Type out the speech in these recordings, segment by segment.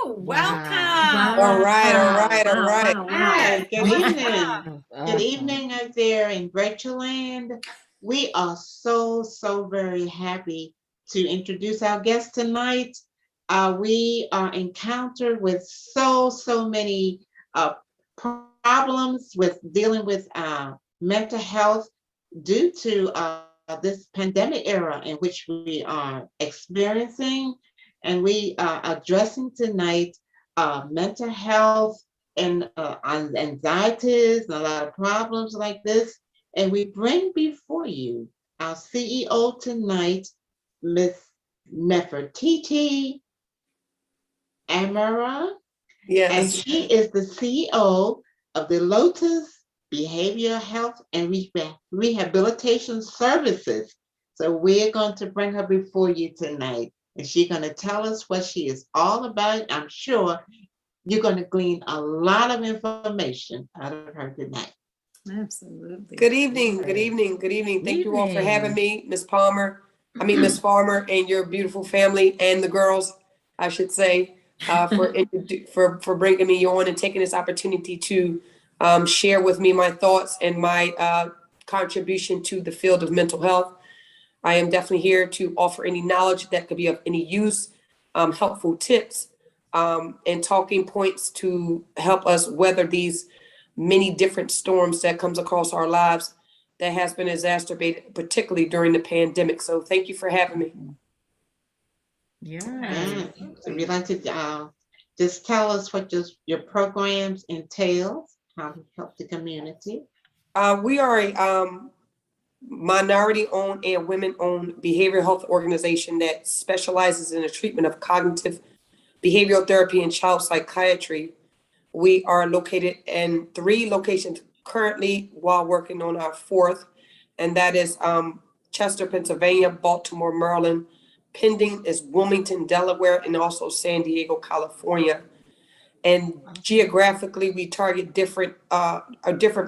Oh, welcome. Wow. All right. Wow. Hi, good evening. Wow. Good evening out there in virtual land. We are so very happy to introduce our guest tonight. We are encountered with so many problems with dealing with mental health due to this pandemic era in which we are experiencing, and we are addressing tonight mental health and anxieties and a lot of problems like this. And we bring before you our CEO tonight, Miss Nefertiti Amen-ra. Yes. And she is the CEO of the Lotus Behavioral Health and Rehabilitation Services. So we're going to bring her before you tonight, and she's going to tell us what she is all about. I'm sure you're going to glean a lot of information out of her tonight. Absolutely. Good evening. Thank you all for having me, Miss Farmer, and your beautiful family, and the girls, I should say, for bringing me on and taking this opportunity to share with me my thoughts and my contribution to the field of mental health. I am definitely here to offer any knowledge that could be of any use, helpful tips, and talking points to help us weather these many different storms that comes across our lives that has been exacerbated, particularly during the pandemic. So thank you for having me. Yeah. So we'd like to just tell us what your programs entail, how to help the community. We are a minority-owned and women-owned behavioral health organization that specializes in the treatment of cognitive behavioral therapy and child psychiatry. We are located in 3 locations currently while working on our 4th, and that is Chester, Pennsylvania, Baltimore, Maryland. Pending is Wilmington, Delaware, and also San Diego, California. And geographically, we target different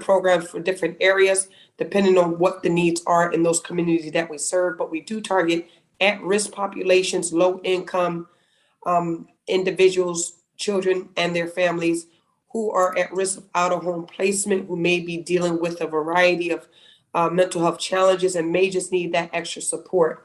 programs for different areas, depending on what the needs are in those communities that we serve. But we do target at-risk populations, low-income individuals, children, and their families who are at risk of out-of-home placement, who may be dealing with a variety of mental health challenges and may just need that extra support.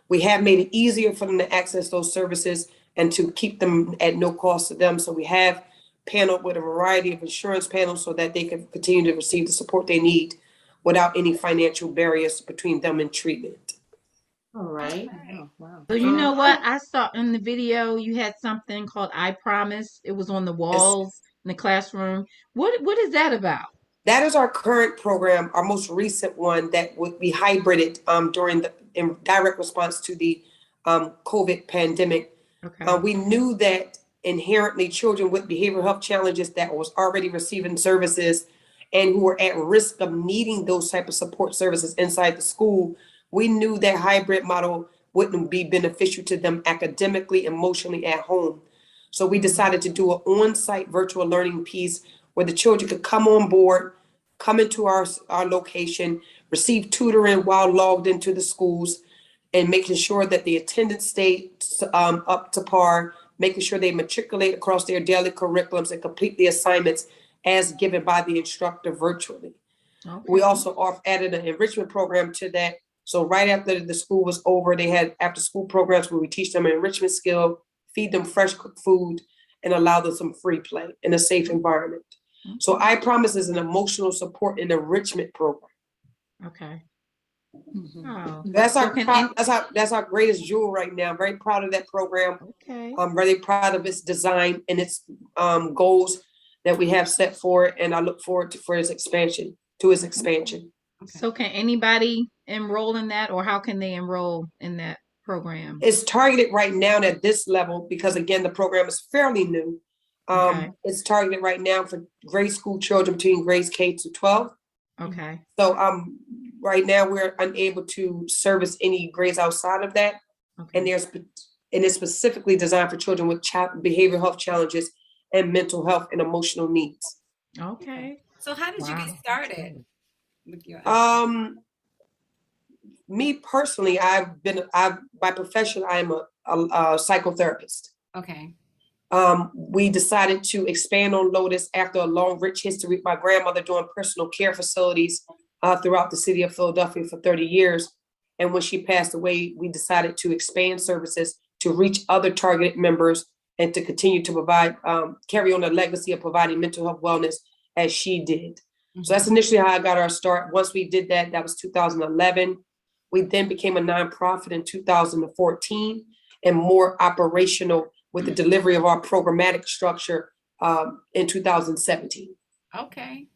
We have made it easier for them to access those services and to keep them at no cost to them. So we have paneled with a variety of insurance panels so that they can continue to receive the support they need without any financial barriers between them and treatment. All right. Wow. So you know what? I saw in the video you had something called Ipromise. It was on the walls in the classroom. What is that about? That is our current program, our most recent one that would be hybrided in direct response to the COVID pandemic. Okay. We knew that inherently children with behavioral health challenges that was already receiving services and who were at risk of needing those type of support services inside the school, we knew that hybrid model wouldn't be beneficial to them academically, emotionally at home. So we decided to do an on-site virtual learning piece where the children could come on board, come into our location, receive tutoring while logged into the schools, and making sure that the attendance stayed up to par, making sure they matriculate across their daily curriculums and complete the assignments as given by the instructor virtually. Okay. We also added an enrichment program to that. So right after the school was over, they had after school programs where we teach them an enrichment skill, feed them fresh cooked food, and allow them some free play in a safe environment. Okay. So Ipromise is an emotional support and enrichment program. Okay. Mm-hmm. Oh. That's our greatest jewel right now. I'm very proud of that program. Okay. I'm really proud of its design and its goals that we have set for it, and I look forward to its expansion. Okay. So can anybody enroll in that, or how can they enroll in that program? It's targeted right now at this level because again the program is fairly new. Okay. It's targeted right now for grade school children between grades K to 12. Okay. So right now we're unable to service any grades outside of that. Okay. And it's specifically designed for children with behavioral health challenges and mental health and emotional needs. Okay. So how did you get started with your me personally, by profession, I am a psychotherapist. Okay. We decided to expand on Lotus after a long, rich history with my grandmother doing personal care facilities throughout the city of Philadelphia for 30 years. And when she passed away, we decided to expand services to reach other targeted members and to continue to provide, carry on the legacy of providing mental health wellness as she did. So that's initially how I got our start. Once we did that, that was 2011. We then became a nonprofit in 2014 and more operational with the delivery of our programmatic structure in 2017. Okay.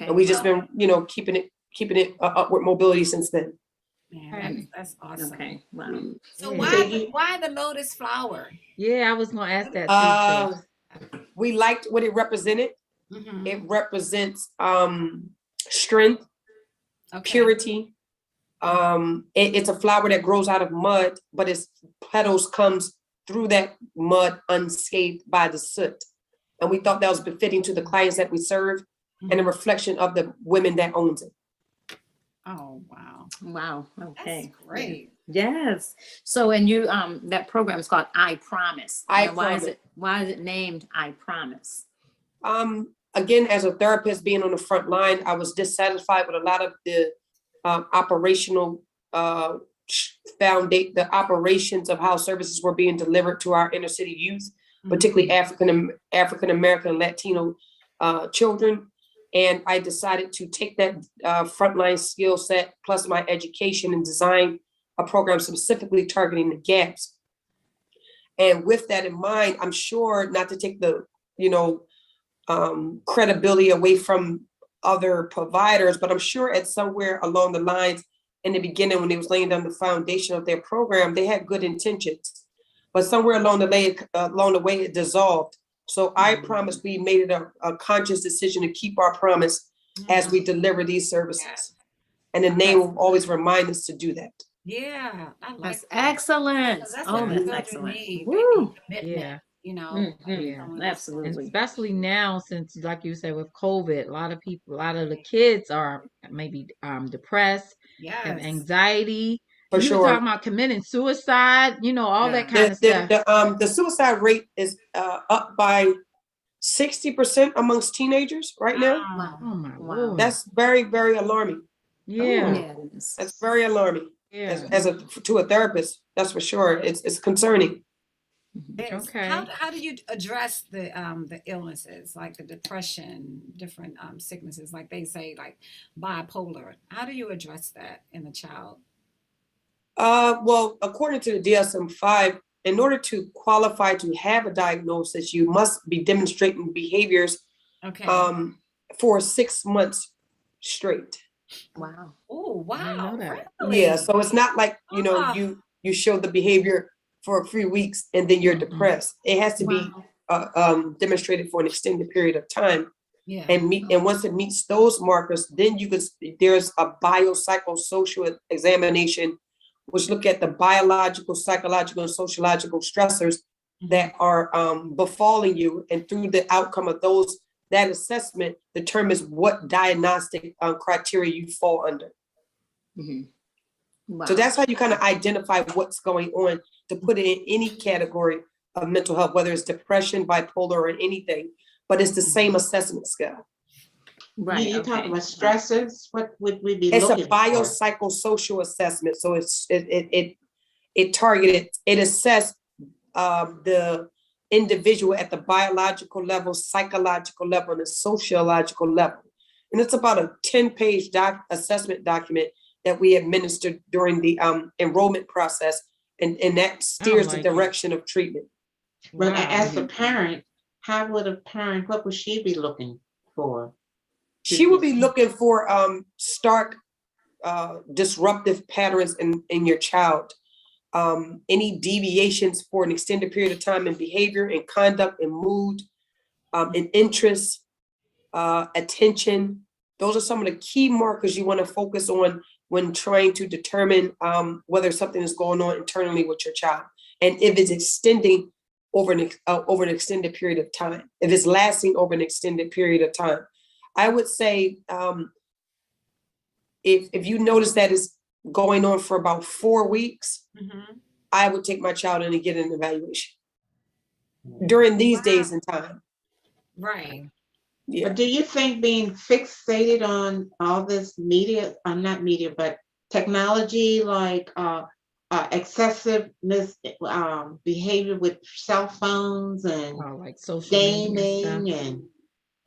And we just been, keeping it upward mobility since then. Man, that's awesome. Okay. Wow. So Yeah. why the lotus flower? Yeah, I was gonna ask that too. We liked what it represented. Mhm. It represents strength, Okay. purity. It's a flower that grows out of mud, but its petals comes through that mud unscathed by the soot. And we thought that was befitting to the clients that we serve and a reflection of the women that owns it. Oh, wow. Wow. Okay. That's great. Yes. So, and you, that program is called Ipromise. Now, Ipromise. why is it named Ipromise? Again, as a therapist being on the front line, I was dissatisfied with a lot of the operational the operations of how services were being delivered to our inner city youth, particularly African American Latino children. And I decided to take that frontline skill set plus my education and design a program specifically targeting the gaps. And with that in mind, I'm sure not to take the, credibility away from other providers, but I'm sure at somewhere along the lines in the beginning, when they was laying down the foundation of their program, they had good intentions, but somewhere along the way, it dissolved. So I promise we made it a conscious decision to keep our promise as we deliver these services. And the name will always remind us to do that. Yeah, I like That's that. excellent. That's Oh, what the that's children excellent. need. Woo. Commitment, Yeah. Yeah. And Absolutely. especially now, since like you said, with COVID, a lot of the kids are maybe depressed, have Yes. anxiety. For You were sure. talking about committing suicide, all Yeah. that kind of stuff. The suicide rate is up by 60% amongst teenagers right now. Wow. Oh my Wow. Lord. That's very, very alarming. Yeah. Yeah, it is. That's very alarming. Yeah. To a therapist, that's for sure. It's concerning. Yes. Okay. How do you address the illnesses like the depression, different sicknesses, like they say, like bipolar? How do you address that in the child? Well, according to the DSM-5, in order to qualify to have a diagnosis, you must be demonstrating behaviors Okay. for 6 months straight. Wow. Oh, I didn't know wow. that. Really? Yeah, so it's not like you show the behavior for a few weeks and then you're depressed. It has to be demonstrated for an extended period of time. Yeah. And once it meets those markers, then there's a biopsychosocial examination, which look at the biological, psychological, and sociological stressors that are befalling you. And through the outcome of that assessment determines what diagnostic criteria you fall under. Wow. So that's how you kind of identify what's going on to put it in any category of mental health, whether it's depression, bipolar, or anything, but it's the same assessment scale. Right. You talk about stressors. What would we be It's a looking for? biopsychosocial assessment. So it targeted, it assessed the individual at the biological level, psychological level, and the sociological level. And it's about a 10-page assessment document that we administered during the enrollment process, and that steers the direction of treatment. But as a parent, what would she be looking for? She will be looking for stark disruptive patterns in your child. Any deviations for an extended period of time in behavior, in conduct, in mood, in interest, attention. Those are some of the key markers you want to focus on when trying to determine whether something is going on internally with your child, and if it's extending over an extended period of time, if it's lasting over an extended period of time. I would say if you notice that it's going on for about 4 weeks, I would take my child in and get an evaluation. during these Wow. days and time. Right. Yeah. But do you think being fixated on all this media, not media, but technology, like excessive behavior with cell phones and Like social media stuff. gaming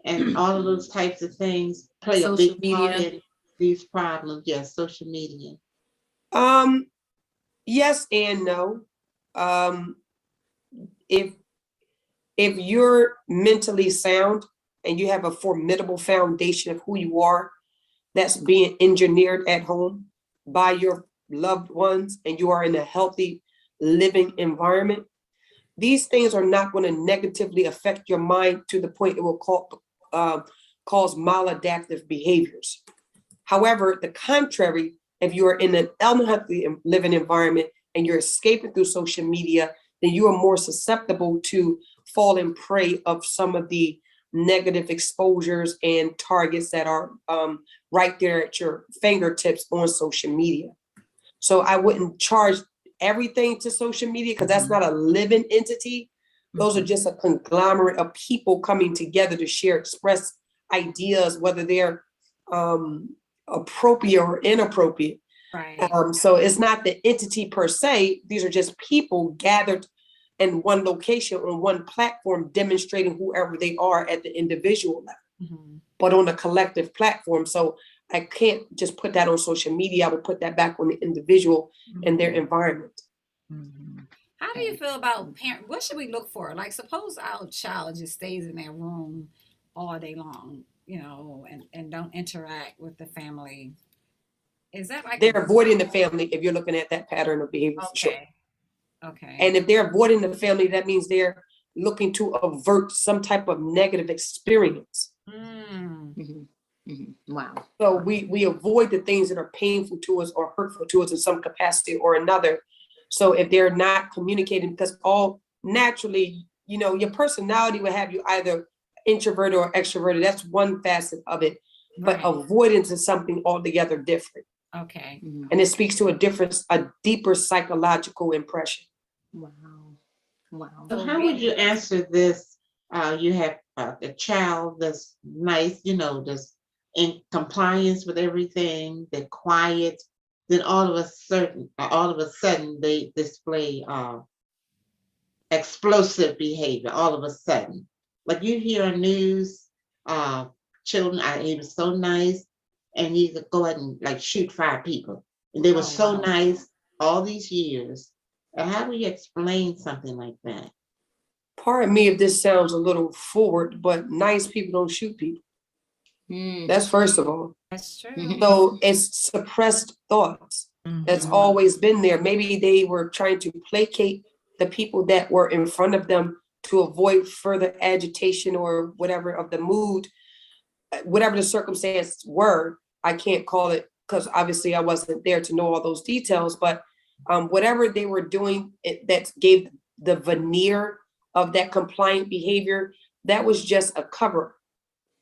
and all of those types of things play a Social big part media. in these problems? Yes, social media. Yes and no. Um, if you're mentally sound and you have a formidable foundation of who you are that's being engineered at home by your loved ones, and you are in a healthy living environment, these things are not going to negatively affect your mind to the point it will cause maladaptive behaviors. However, the contrary, if you are in an unhealthy living environment and you're escaping through social media, then you are more susceptible to falling prey of some of the negative exposures and targets that are right there at your fingertips on social media. So I wouldn't charge everything to social media because that's not a living entity. Those are just a conglomerate of people coming together to share, express ideas, whether they're appropriate or inappropriate. Right. So it's not the entity per se. These are just people gathered in one location on one platform, demonstrating whoever they are at the individual level, but on a collective platform. So I can't just put that on social media. I would put that back on the individual and their environment. How do you feel about parent? What should we look for? Like, suppose our child just stays in their room all day long, and don't interact with the family. Is that like They're avoiding the family if you're looking at that pattern of behavior for sure. Okay. And if they're avoiding the family, that means they're looking to avert some type of negative experience. Wow. So we avoid the things that are painful to us or hurtful to us in some capacity or another. So if they're not communicating, because all naturally, your personality will have you either introverted or extroverted. That's one facet of it. But avoidance is something altogether different. Okay. And it speaks to a deeper psychological impression. Wow. Wow. So how would you answer this? You have a child that's nice, that's in compliance with everything, they're quiet. Then all of a sudden, they display explosive behavior. All of a sudden, like you hear on news, children, he was so nice, and he could go ahead and like shoot 5 people, and they were so nice all these years. How do you explain something like that? Pardon me if this sounds a little forward, but nice people don't shoot people. That's first of all. That's true. So it's suppressed thoughts that's always been there. Maybe they were trying to placate the people that were in front of them to avoid further agitation or whatever of the mood, whatever the circumstances were. I can't call it because obviously I wasn't there to know all those details, but whatever they were doing that gave the veneer of that compliant behavior, that was just a cover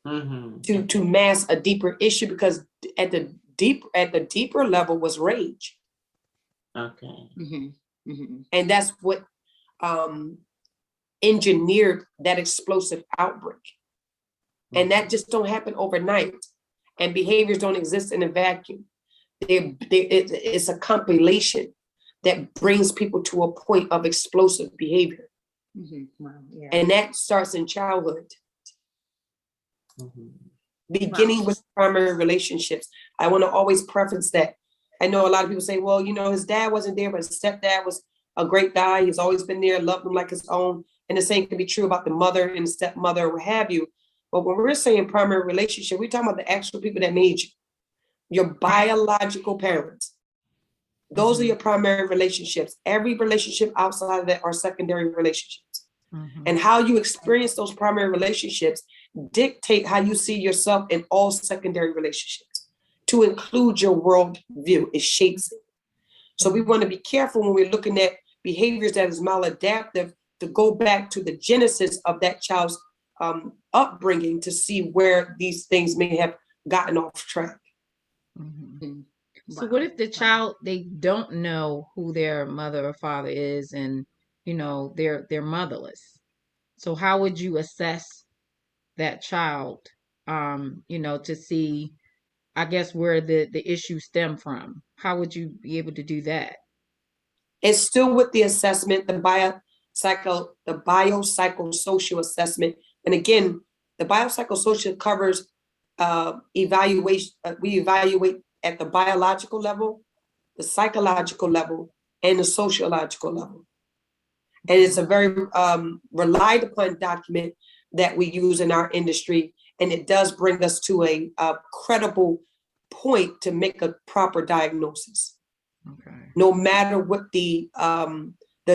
to mask a deeper issue, because at the deeper level was rage. Okay. And that's what engineered that explosive outbreak. And that just don't happen overnight. And behaviors don't exist in a vacuum. It's a compilation that brings people to a point of explosive behavior. Wow. Yeah. And that starts in childhood. Beginning with primary relationships. I want to always preference that. I know a lot of people say, well, his dad wasn't there, but his stepdad was a great guy. He's always been there, loved him like his own. And the same can be true about the mother and the stepmother, or what have you. But when we're saying primary relationship, we're talking about the actual people that made you, your biological parents. Those are your primary relationships. Every relationship outside of that are secondary relationships. And how you experience those primary relationships dictate how you see yourself in all secondary relationships, to include your world view. It shapes it. So we want to be careful when we're looking at behaviors that is maladaptive, to go back to the genesis of that child's upbringing to see where these things may have gotten off track. So what if the child, they don't know who their mother or father is, and they're motherless? So how would you assess that child, to see, I guess, where the issues stem from? How would you be able to do that? It's still with the assessment, the biopsychosocial assessment. And again, the biopsychosocial covers evaluation. We evaluate at the biological level, the psychological level, and the sociological level. And it's a very relied upon document that we use in our industry. And it does bring us to a credible point to make a proper diagnosis. Okay. No matter what the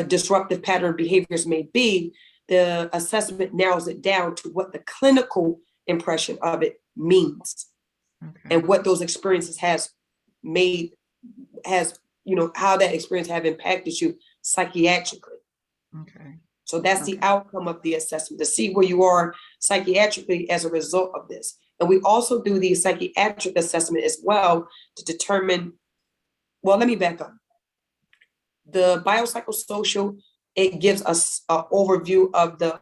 disruptive pattern behaviors may be, the assessment narrows it down to what the clinical impression of it means. Okay. And what those experiences how that experience have impacted you psychiatrically. Okay. So that's the outcome of the assessment, to see where you are psychiatrically as a result of this. And we also do the psychiatric assessment as well to determine, well, let me back up. The biopsychosocial, it gives us an overview of the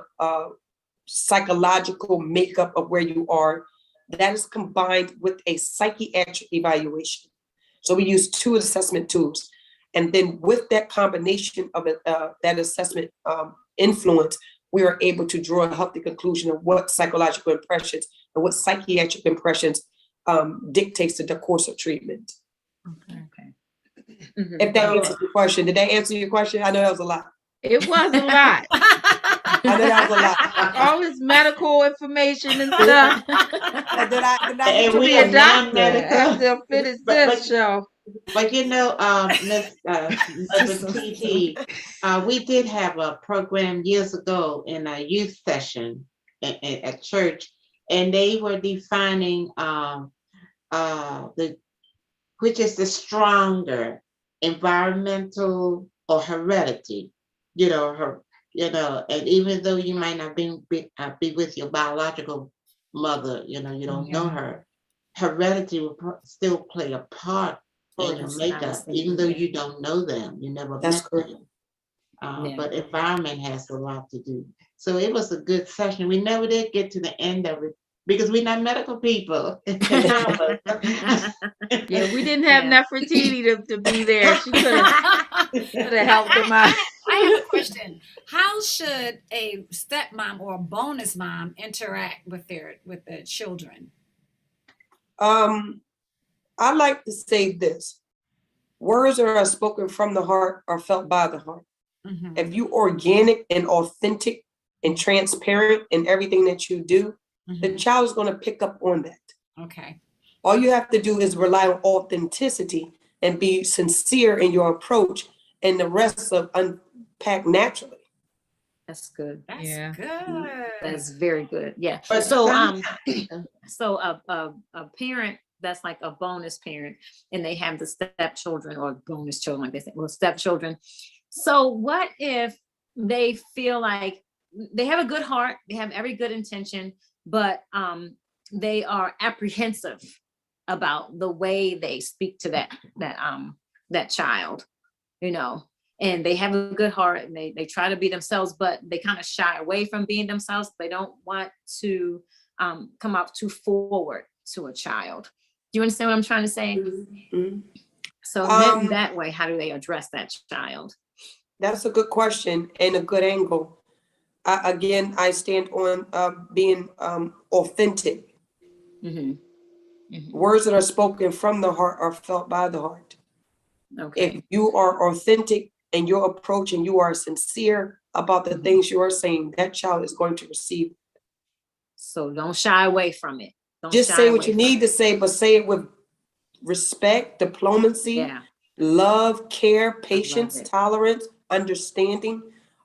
psychological makeup of where you are. That is combined with a psychiatric evaluation. So we use two assessment tools. And then with that combination of that assessment influence, we are able to draw a healthy conclusion of what psychological impressions and what psychiatric impressions dictates the course of treatment. Okay. If that answers your question. Did that answer your question? I know that was a lot. It was a lot. I know that was a lot. All this medical information and stuff. And we be are a doctor non-medical. after I finish this show. But Miss Nefertiti, we did have a program years ago in a youth session at church, and they were defining which is the stronger, environmental or heredity. And even though you might not be with your biological mother, you don't know her, heredity will still play a part in your makeup, even though you don't know them, you never met them. But environment has a lot to do. So it was a good session. We never did get to the end of it because we're not medical people. Yeah, we didn't have Nefertiti to be there. She could have helped them out. I have a question. How should a stepmom or a bonus mom interact with their children? I like to say this: words that are spoken from the heart are felt by the heart. Mm-hmm. If you organic and authentic and transparent in everything that you do, mm-hmm. the child is going to pick up on that. Okay. All you have to do is rely on authenticity and be sincere in your approach, and the rest of unpack naturally. That's good. That's good. That's very good. Yeah. But so a parent that's like a bonus parent, and they have the stepchildren or bonus children, like they say, well, stepchildren. So what if they feel like they have a good heart, they have every good intention, but they are apprehensive about the way they speak to that child, and they have a good heart and they try to be themselves, but they kind of shy away from being themselves. They don't want to come out too forward to a child. Do you understand what I'm trying to say? Mm-hmm. So that way, how do they address that child? That's a good question and a good angle. I stand on being authentic. Mm-hmm. Mm-hmm. Words that are spoken from the heart are felt by the heart. Okay. If you are authentic in your approach and you are sincere about the things you are saying, that child is going to receive it. So don't shy away from it. Just say what you need to say, but say it with respect, diplomacy, love, care, patience, tolerance, understanding,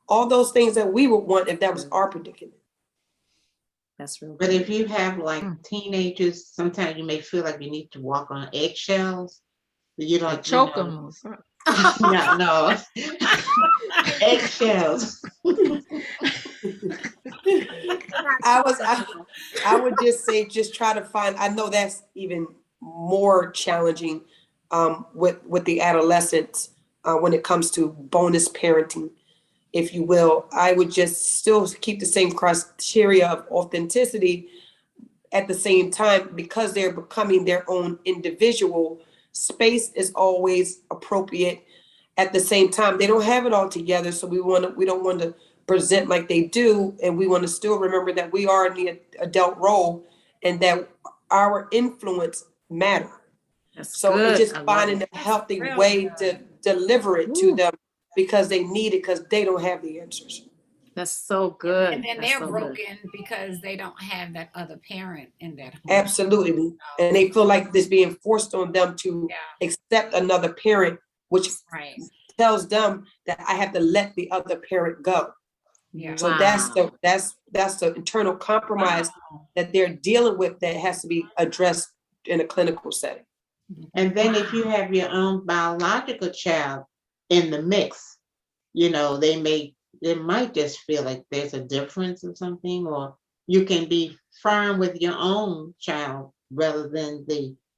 all those things that we would want if that was our predicament. That's real. But if you have like teenagers, sometimes you may feel like you need to walk on eggshells. You don't choke them. No. Eggshells. I would just say, just try to find, I know that's even more challenging with the adolescents when it comes to bonus parenting. if you will. I would just still keep the same criteria of authenticity. At the same time, because they're becoming their own individual, space is always appropriate. At the same time, they don't have it all together, so we don't want to present like they do, and we want to still remember that we are in the adult role and that our influence matter. That's So good. it's just I love finding it. a healthy really way good. to deliver it to them, because they need it, because they don't have the answers. That's so good. And then That's they're so good. broken because they don't have that other parent in that home. Absolutely. And they feel like this being forced on them to Yeah. accept another parent, which Right. tells them that I have to let the other parent go. Yeah. So that's the internal compromise Wow. that they're dealing with, that has to be addressed in a clinical setting. And then if you have your own biological child in the mix, you know, they might just feel like there's a difference or something, or you can be firm with your own child rather than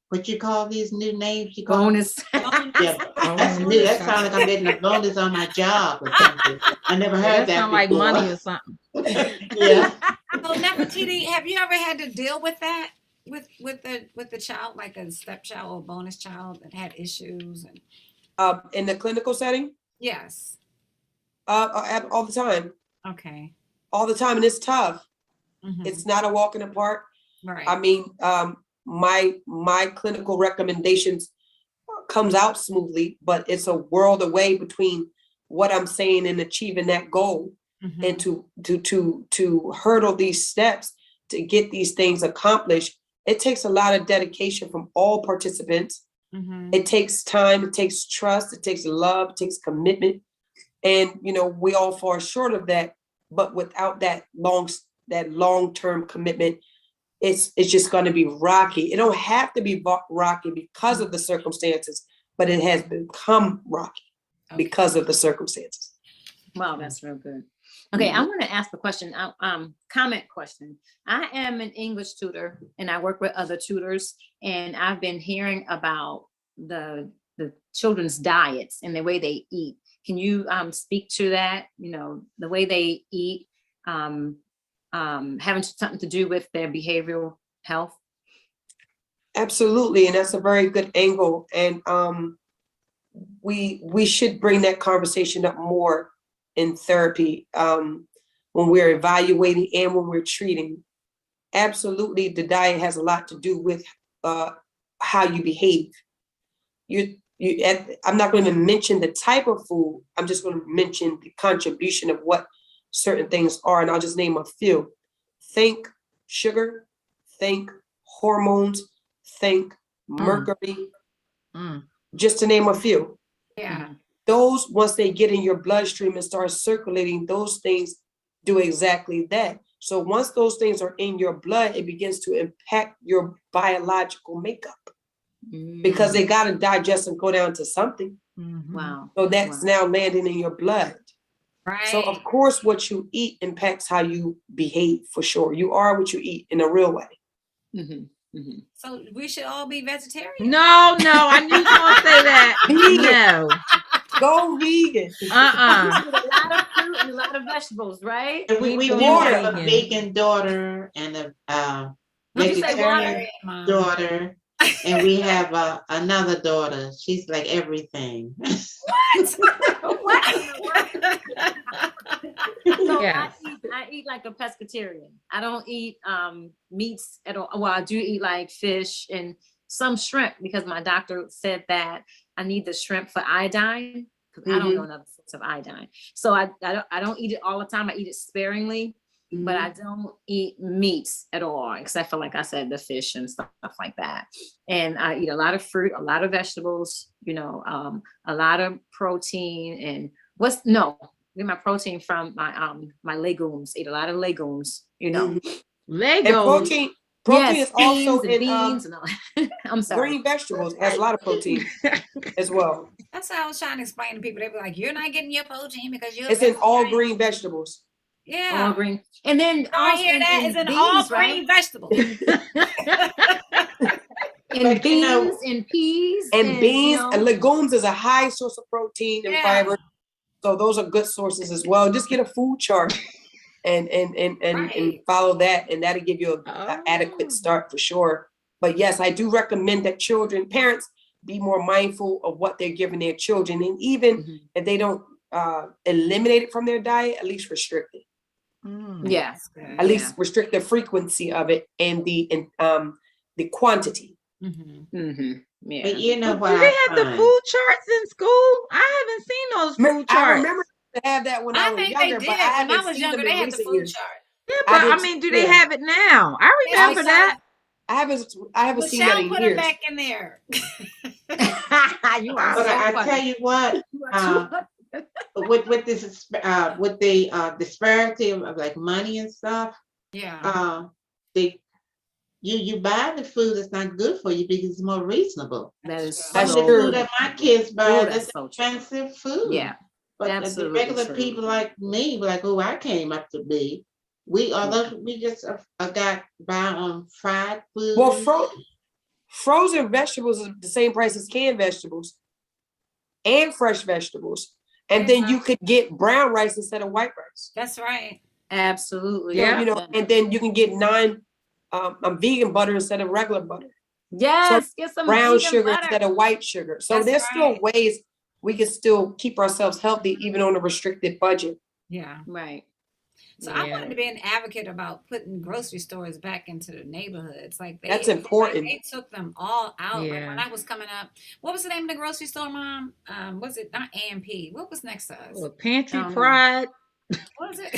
what you call these new names you call Bonus. Yeah, that's new. That sounds like I'm getting a bonus on my job or something. I never heard That that sound like before. money or something. Yeah. So Nefertiti, have you ever had to deal with that with the child, like a stepchild or a bonus child that had issues? And In the clinical setting, yes. all the time, Okay. and it's tough. Mhm. It's not a walk in the park. Right. I mean, my clinical recommendations comes out smoothly, but it's a world away between what I'm saying and achieving that goal. Mhm. And to hurdle these steps to get these things accomplished, it takes a lot of dedication from all participants. Mhm. It takes time, it takes trust, it takes love, it takes commitment. And we all fall short of that. But without that long-term commitment, it's just going to be rocky. It don't have to be rocky because of the circumstances, but it has become rocky because of the circumstances. Wow, that's real good. Okay, I want to ask a question, comment question. I am an English tutor and I work with other tutors, and I've been hearing about the children's diets and the way they eat. Can you speak to that? The way they eat, having something to do with their behavioral health? Absolutely, and that's a very good angle. And we should bring that conversation up more in therapy, when we're evaluating and when we're treating. Absolutely, the diet has a lot to do with how you behave. I'm not going to mention the type of food. I'm just going to mention the contribution of what certain things are, and I'll just name a few. Think sugar, think hormones, think mercury, just to name a few. Yeah. Those, once they get in your bloodstream and start circulating, those things do exactly that. So once those things are in your blood, it begins to impact your biological makeup, because they got to digest and go down to something. Wow. So that's now landing in your blood. Right. So of course, what you eat impacts how you behave, for sure. You are what you eat in a real way. So we should all be vegetarian. No, I knew you were gonna say that. No. Go vegan. A lot of fruit and a lot of vegetables, right? And we do have a vegan daughter and a vegetarian daughter, and we have another daughter. She's like everything. So I eat like a pescatarian. I don't eat meats at all. Well, I do eat like fish and some shrimp, because my doctor said that I need the shrimp for iodine, because I don't know another source of iodine. So I don't eat it all the time. I eat it sparingly, but I don't eat meats at all, except for, like I said, the fish and stuff like that. And I eat a lot of fruit, a lot of vegetables, a lot of protein, and get my protein from my legumes. Eat a lot of legumes, Legos. And protein is also in beans and all. I'm sorry. Green vegetables has a lot of protein as well. That's how I was trying to explain to people. They be like, "You're not getting your protein because you're." It's in all green vegetables. Yeah. All green. And then also hear that is in beans, all green vegetables. And beans and peas and beans and legumes is a high source of protein and fiber. So those are good sources as well. Just get a food chart and Right. follow that, and that'll give you a Oh. adequate start for sure. But yes, I do recommend that parents be more mindful of what they're giving their children, and even Mhm. if they don't eliminate it from their diet, at least restrict it. Yeah. That's good. At least restrict the frequency of it and the quantity. Mm-hmm. Yeah. But you know Do what they I have the find? food charts in school? I haven't seen those food I charts. remember to have that when I I was think they younger, did. but I When I haven't was seen younger, them they in had the recent food years. chart. Yeah, I but I did, mean, do they yeah. have it now? I They remember always that. I haven't seen that Michelle in put them years. back in there. You are But so I funny. tell you what, You are too with this with the disparity of like money and stuff, Yeah. they you buy the food that's not good for you because it's more reasonable. That is Some That's of the so food true. that my kids buy, Oh, that's that's so true. expensive food. Yeah, But the absolutely regular true. people like me, like who I came up to be, we just got by on fried Well, food. frozen vegetables are the same price as canned vegetables and fresh vegetables. And then you could get brown rice instead of white rice. That's right. Absolutely. So, Yeah. and then you can get vegan butter instead of regular butter. Yes, get some Brown vegan sugar butter. instead of white sugar. So That's there's still right. ways we can still keep ourselves healthy even on a restricted budget. Yeah. Right. So I Yeah. wanted to be an advocate about putting grocery stores back into the neighborhoods. Like That's important. They took them all out. Like Yeah. when I was coming up, what was the name of the grocery store, Mom? Was it not AMP? What was next to us? Well, Pantry Um, Pride. What was it?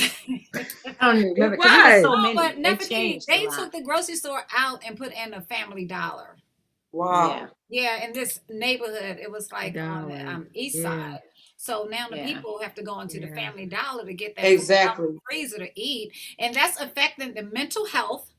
I don't remember because was. there was so Oh, many. but They Nefertiti, changed a they lot. took the grocery store out and put in a Family Dollar. Wow. Yeah. Yeah, in this neighborhood, it was like on the Dollar. east Yeah. side. So now the Yeah. people have to go into the Yeah. Family Dollar to get that Exactly. food out of the freezer to eat, and that's affecting the mental health.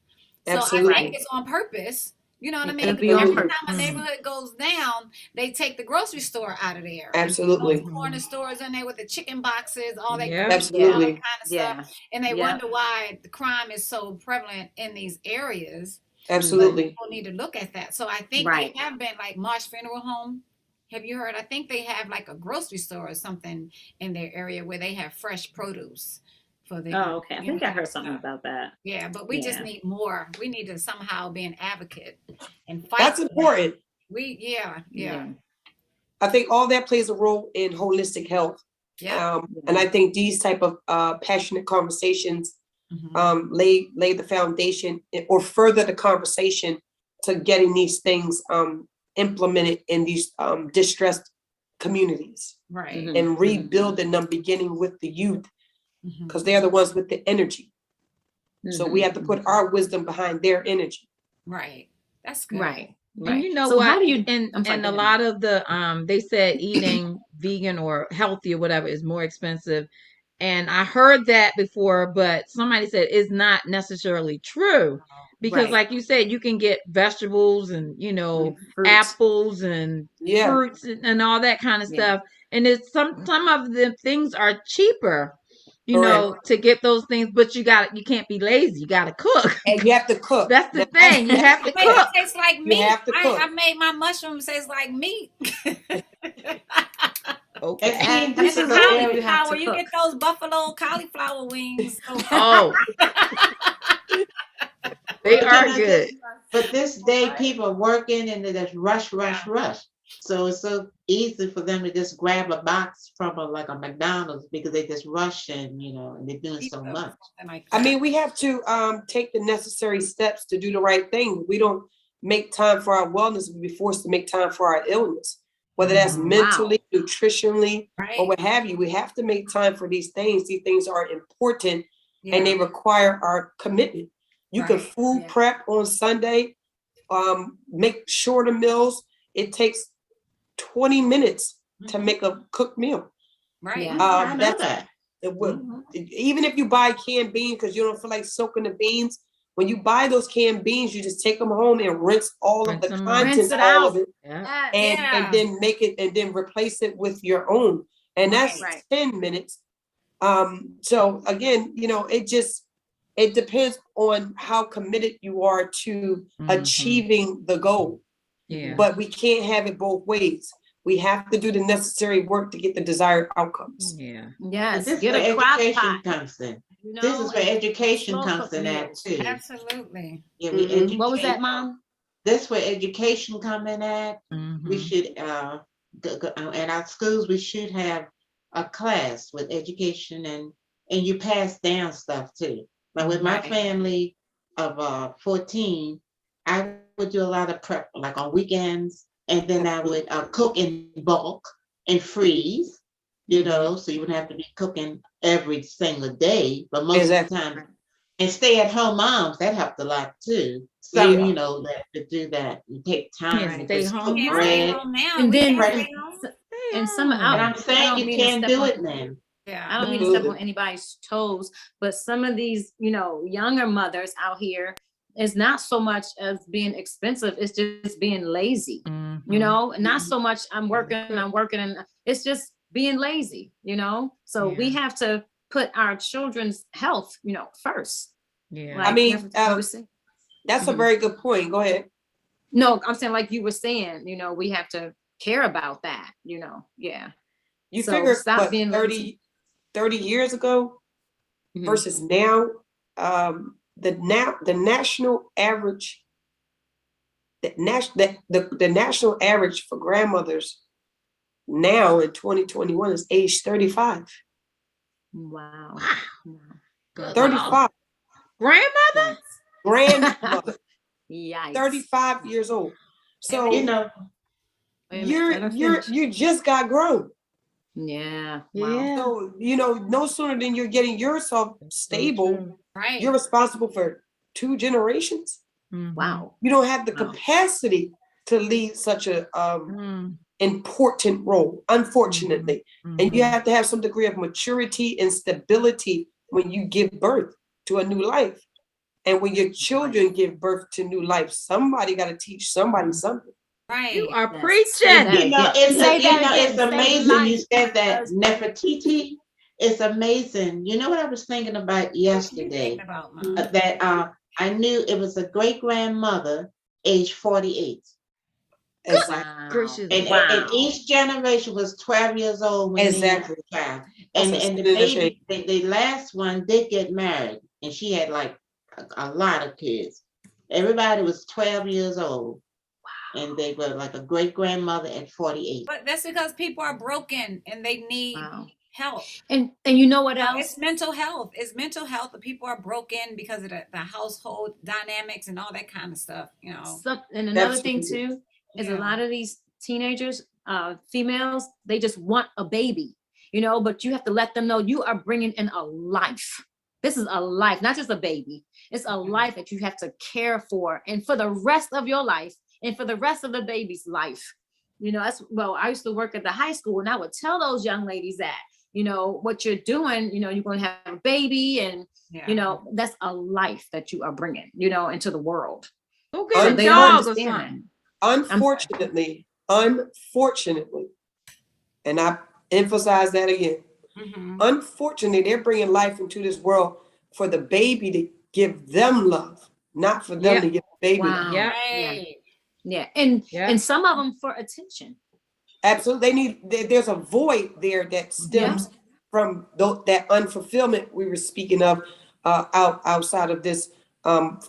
So Absolutely. I think it's on purpose. You know what I It mean? could be Because on every purpose. time a neighborhood goes down, they take the grocery store out of there. Absolutely. Those corner stores in there with the chicken boxes, all that, Yeah. all that Absolutely. kind of Yeah. stuff, and they Yeah. wonder why the crime is so prevalent in these areas. Absolutely. People need to look at that. So I think Right. they have been like Marsh Funeral Home. Have you heard? I think they have like a grocery store or something in their area where they have fresh produce for the. Oh, okay. I think I heard something about that. Yeah, but we just Yeah. need more. We need to somehow be an advocate and fight. That's for that. important. Yeah. I think all that plays a role in holistic health. Yeah. And I think these type of passionate conversations Mhm. lay the foundation or further the conversation to getting these things implemented in these distressed communities Right. Mhm. and rebuilding them, beginning with the youth, Mhm. because they're the ones with the energy. So we Mhm. have to put our wisdom behind their energy. Right. That's good. Right. And Right. you know So what? how do you? and I'm sorry, and go a ahead. lot of the they said eating vegan or healthy or whatever is more expensive. And I heard that before, but somebody said it's not necessarily true. Because Right. like you said, you can get vegetables and And fruits. apples and Yeah. fruits and all that kind of Yeah. stuff. And it's some of the things are cheaper, Correct. to get those things, but you can't be lazy. You gotta cook. And you have to cook. That's the Now, thing. You have to Make it cook. taste like You meat. have to cook. I made my mushrooms taste like meat. Okay. And This And is the an area you have cauliflower, to you cook. get those buffalo cauliflower wings. So Oh, they are good. But this day, people are working and they just rush. So it's so easy for them to just grab a box from like a McDonald's because they just rush and and they're doing so much. like I that. mean, we have to take the necessary steps to do the right thing. We don't make time for our wellness, we'll be forced to make time for our illness, whether that's Mhm. mentally, nutritionally, or Right. what have you. We have to make time for these things. These things are important Yeah. and they require our commitment. You can Right. food Yeah. prep on Sunday, make shorter meals. It takes 20 minutes to make a cooked meal. Right. Yeah. I know that's- that. It will. Mhm. Even if you buy canned beans because you don't feel like soaking the beans, when you buy those canned beans, you just take them home and rinse all of Rinse the them out. contents, Rinse it all of out. it, Yeah. and then make it and then replace it with your own. And that's Right. 10 minutes. So again, it depends on how committed you are to Mhm. achieving the goal. Yeah. But we can't have it both ways. We have to do the necessary work to get the desired outcomes. Yeah. Yes, This is get where a crock education pot. comes in. You know, This is where and education slow comes cook in at meals. too. Absolutely. Yeah, we Mhm. educate. What was that, Mom? This where education come in at. We should in our schools we should have a class with education and you pass down stuff too. Like with my Right. family of 14, I would do a lot of prep like on weekends, and then I would cook in bulk and freeze, you know, so you wouldn't have to be cooking every single day, but most Exactly. of the time. And stay at home moms, that helped a lot too. Some, Yeah. you know, that do that. You take time Can't to stay just home cook Can't stay bread. home now. And We then can't Right. stay home. Stay and some But home. I'm I saying don't you mean to can't step do on it now. Yeah. I don't mean to step on Absolutely. anybody's toes, but some of these, you know, younger mothers out here is not so much as being expensive, it's just being lazy. You know, not so much I'm working, and it's just being lazy, you know. So we Yeah. have to put our children's health, you know, first. Yeah. Like I mean, you were saying. that's a Mhm. very good point. Go ahead. No, I'm saying like you were saying, you know, we have to care about that, you know. Yeah. You So figure stop what, being lazy. 30 years ago Mhm. versus now, the national average, the national average for grandmothers now in 2021 is age 35. Wow. Wow. Good 35. Grandmother? Grandmother. Yikes. 35 years old. So You know, Wait a minute, let her finish. you just got grown. Yeah. Wow. Yeah. So, you know, no sooner than you're getting yourself stable, true. Right. you're responsible for 2 generations. Wow. You don't have the Wow. capacity to lead such a Mm. important role, unfortunately. And you have to have some degree of maturity and stability when you give birth to a new life. And when your children give birth to new life, somebody got to teach somebody something. Right. You are Yes. preaching. Say that you know, again. Say that it's again. Say amazing you life. said that, Nefertiti. It's amazing. You know what I was thinking about What you yesterday? thinking about, Mom? That I knew it was a great grandmother, age 48. Exactly. Wow. Gracious. And Wow. each generation was 12 years old when Exactly. they had a child. That's And a the signature baby, the last one did get married, and she had like a lot of kids. Everybody was 12 years old, and they were like a great grandmother at 48. But that's because people are broken and they need Wow. help. And you know what No, else? it's mental health. It's mental health. The people are broken because of the household dynamics and all that kind of stuff, you know. And another thing Absolutely. too is Yeah. a lot of these teenagers, females, they just want a baby, you know, but you have to let them know you are bringing in a life. This is a life, not just a baby. It's a life that you have to care for, and for the rest of your life, and for the rest of the baby's life. You know, I used to work at the high school, and I would tell those young ladies that, you know, what you're doing, you know, you're going to have a baby, and Yeah. you know, that's a life that you are bringing, you know, into the world. Go So get a they dog or understand something. Unfortunately, and I emphasize that again, Mhm. unfortunately, they're bringing life into this world for the baby to give them love, not for them Yeah. to give the baby love. Wow. Yeah. Right. Yeah. Yeah. And some of them for attention. Absolutely. There's a void there that stems from that unfulfillment we were speaking of outside of this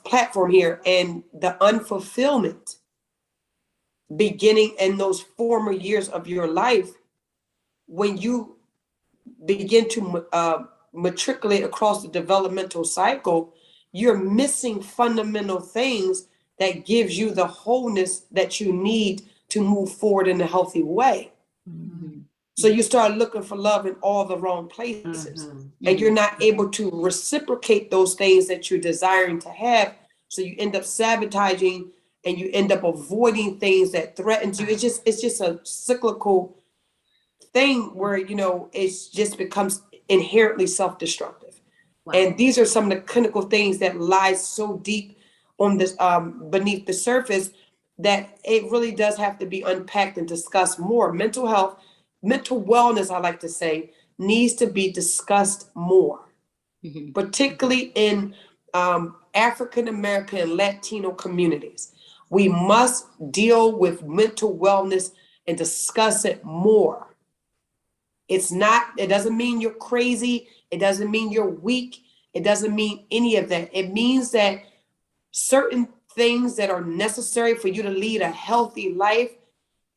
platform here. And the unfulfillment beginning in those former years of your life, when you begin to matriculate across the developmental cycle, you're missing fundamental things that gives you the wholeness that you need to move forward in a healthy way. So you start looking for love in all the wrong places, and you're not able to reciprocate those things that you're desiring to have. So you end up sabotaging, and you end up avoiding things that threatens you. It's just a cyclical thing where, you know, it's just becomes inherently self-destructive. Wow. And these are some of the clinical things that lie so deep on this beneath the surface, that it really does have to be unpacked and discussed more. Mental health, mental wellness, I like to say, needs to be discussed more, particularly in African American and Latino communities. We must deal with mental wellness and discuss it more. It doesn't mean you're crazy. It doesn't mean you're weak. It doesn't mean any of that. It means that certain things that are necessary for you to lead a healthy life,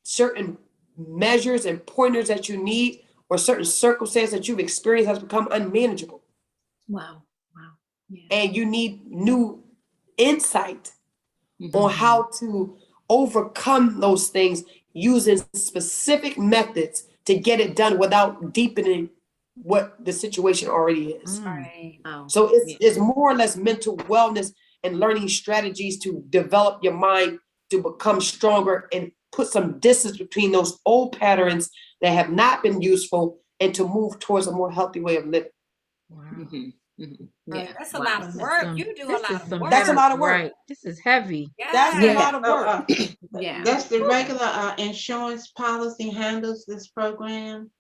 certain measures and pointers that you need, or certain circumstances that you've experienced has become unmanageable. Wow. Wow. Yeah. And you need new insight on how to overcome those things using specific methods to get it done without deepening what the situation already is. Right. Wow. So it's more or less mental wellness and learning strategies to develop your mind to become stronger and put some distance between those old patterns that have not been useful and to move towards a more healthy way of living. Wow. Yeah. That's a Wow. lot of work. You do a lot of work. That's a lot of work. Right. This is heavy. That's a Yeah. lot of work. Yeah. Does the regular insurance policy handles this program?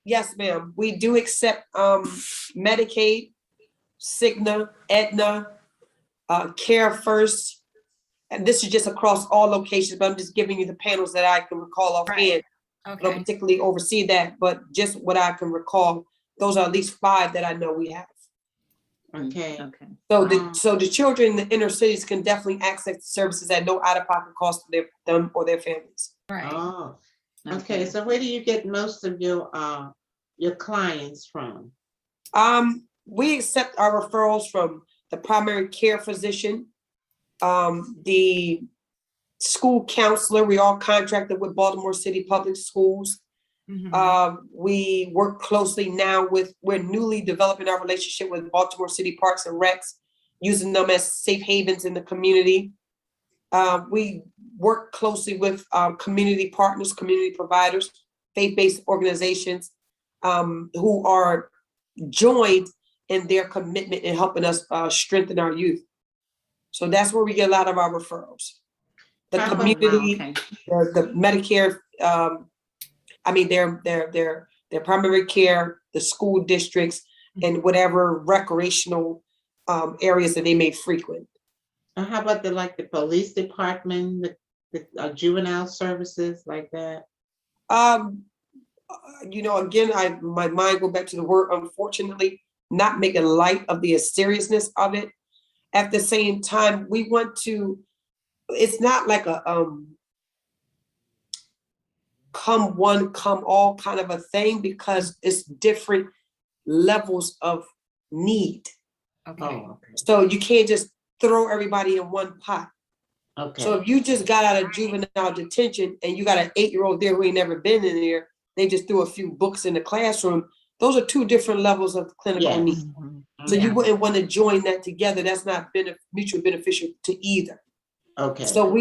Yes, ma'am. We do accept Medicaid, Cigna, Aetna, Care First. And this is just across all locations, but I'm just giving you the panels that I can recall offhand. I don't Okay. particularly oversee that, but just what I can recall, those are at least 5 that I know we have. Okay. Okay. So the children in the inner cities can definitely access the services at no out-of-pocket cost to them or their families. Right. Oh, okay. So where do you get most of your clients from? We accept our referrals from the primary care physician, the school counselor. We all contracted with Baltimore City Public Schools. We work closely now we're newly developing our relationship with Baltimore City Parks and Recs, using them as safe havens in the community. We work closely with community partners, community providers, faith-based organizations who are joined in their commitment in helping us strengthen our youth. So that's where we get a lot of our referrals. The community, the Medicare, their primary care, the school districts, and whatever recreational areas that they may frequent. And how about the police department, the juvenile services like that? Again, my mind go back to the word, unfortunately, not making light of the seriousness of it. At the same time, we want to, it's not like a come one, come all kind of a thing, because it's different levels of need. Okay. Oh, okay. So you can't just throw everybody in one pot. Okay. So if you just got out of juvenile detention and you got an 8-year-old there who ain't never been in there, they just threw a few books in the classroom. Those are 2 different levels of clinical need. So you wouldn't want to join that together. That's not mutually beneficial to either. Okay. So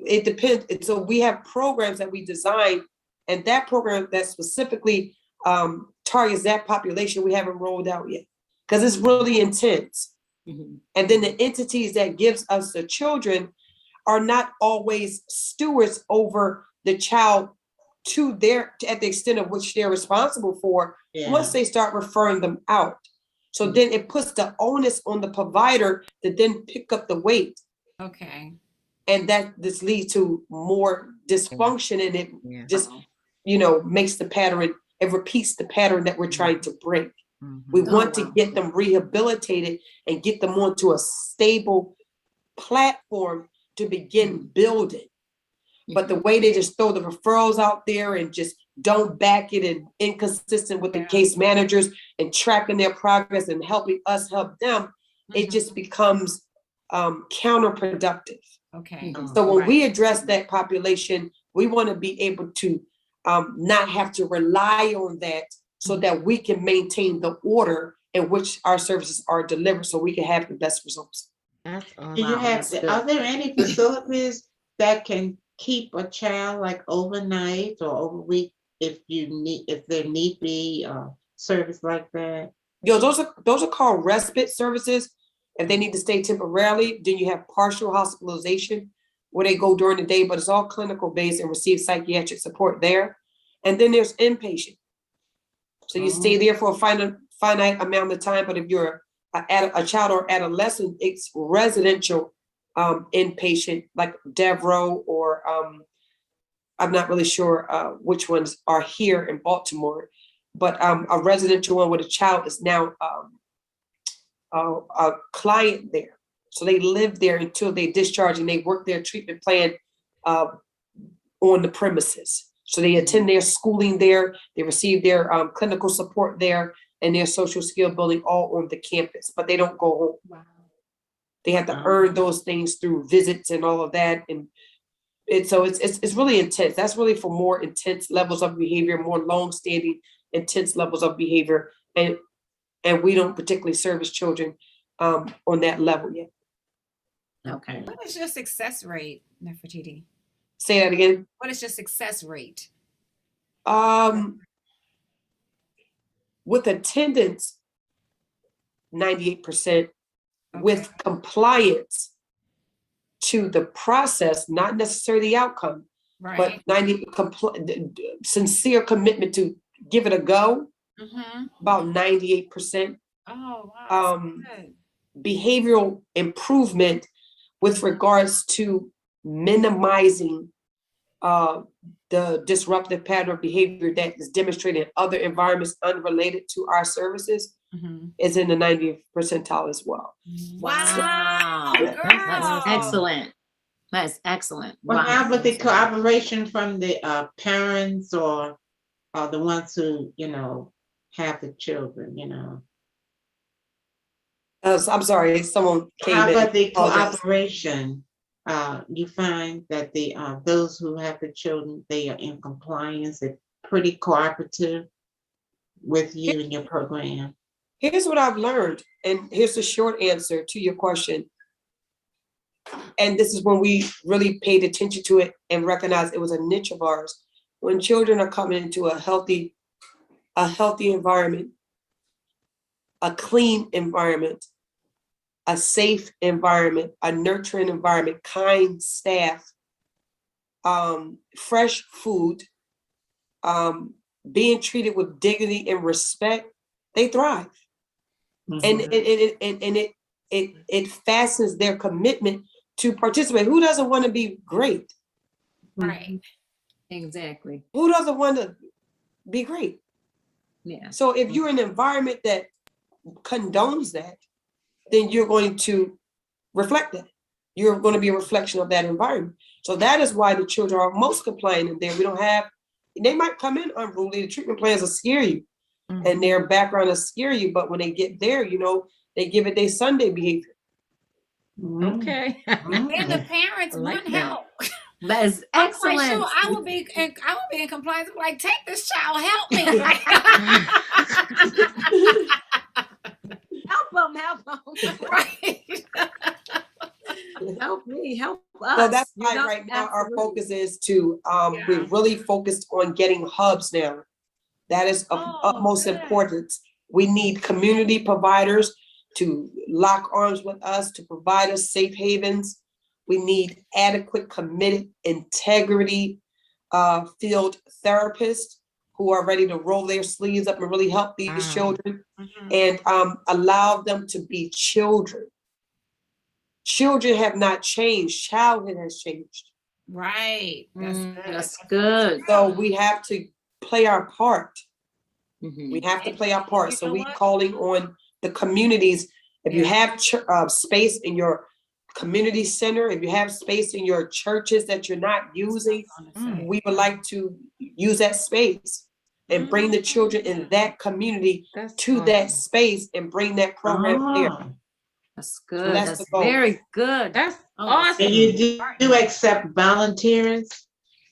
it depends. So we have programs that we design, and that program that specifically targets that population, we haven't rolled out yet because it's really intense. And then the entities that gives us the children are not always stewards over the child at the extent of which they're responsible for once they start referring them out. So then it puts the onus on the provider to then pick up the weight. Okay. And this leads to more dysfunction, and it just, makes the pattern, it repeats the pattern that we're trying to break. We want to get them rehabilitated and get them onto a stable platform to begin building. But the way they just throw the referrals out there and just don't back it, and inconsistent with the case managers and tracking their progress and helping us help them, it just becomes counterproductive. Okay. So when we address that population, we want to be able to not have to rely on that, so that we can maintain the order in which our services are delivered, so we can have the best results. That's awesome. Do you are there any facilities that can keep a child like overnight or over week if there need be service like that? Those are called respite services. If they need to stay temporarily, then you have partial hospitalization where they go during the day, but it's all clinical based and receive psychiatric support there. And then there's inpatient. So you stay there for a finite amount of time, but if you're a child or adolescent, it's residential inpatient, like Devro or I'm not really sure which ones are here in Baltimore, but a residential one with a child is now a client there. So they live there until they discharge, and they work their treatment plan on the premises. So they attend their schooling there, they receive their clinical support there, and their social skill building all on the campus, but they don't go home. Wow. They have to earn those things through visits and all of that. And it's really intense. That's really for more intense levels of behavior, more long-standing, intense levels of behavior. And we don't particularly service children on that level yet. Okay. What is your success rate, Nefertiti? Say that again. What is your success rate? With attendance, 98%. Okay. With compliance to the process, not necessarily the outcome, Right. but sincere commitment to give it a go, about 98%. Oh, wow. That's good. Behavioral improvement with regards to minimizing the disruptive pattern of behavior that is demonstrated in other environments unrelated to our services is in the 90th percentile as well. Wow. Yeah. That's Girl. excellent. That's excellent. What Wow. happened with the collaboration from the parents or the ones who, have the children, I'm sorry, someone came How in. about the Apologize. cooperation? You find that the those who have the children, they are in compliance, they're pretty cooperative with you and your program. Here's what I've learned, and here's the short answer to your question. And this is when we really paid attention to it and recognized it was a niche of ours. When children are coming into a healthy environment, a clean environment, a safe environment, a nurturing environment, kind staff, fresh food, being treated with dignity and respect, they thrive. And it fastens their commitment to participate. Who doesn't want to be great? Right. Exactly. Who doesn't want to be great? Yeah. So if you're in an environment that condones that, then you're going to reflect that. You're going to be a reflection of that environment. So that is why the children are most compliant in there. We don't have, they might come in unruly. The treatment plans will scare you and their background will scare you. But when they get there, they give it their Sunday behavior. Okay. And the parents like want that. help. That is I'm excellent. quite sure I would be in compliance. I'm like, take this child, help me. Help them. Right. Help me, help us. So that's why right now our absolutely. focus is to, we're really focused on getting hubs now. That is of utmost good. importance. We need community providers to lock arms with us, to provide us safe havens. We need adequate, committed, integrity field therapists who are ready to roll their sleeves up and really help these children and allow them to be children. Children have not changed. Childhood has changed. Right. That's good. So we have to play our part. Mhm. We have to play our part. You So know we what? calling on the communities. If you have space in your community center, if you have space in your churches that you're not using, we would like to use that space and bring the children in that community to that space and bring that program there. That's So good. that's That's the goal. very good. That's Oh, And you do accept volunteers?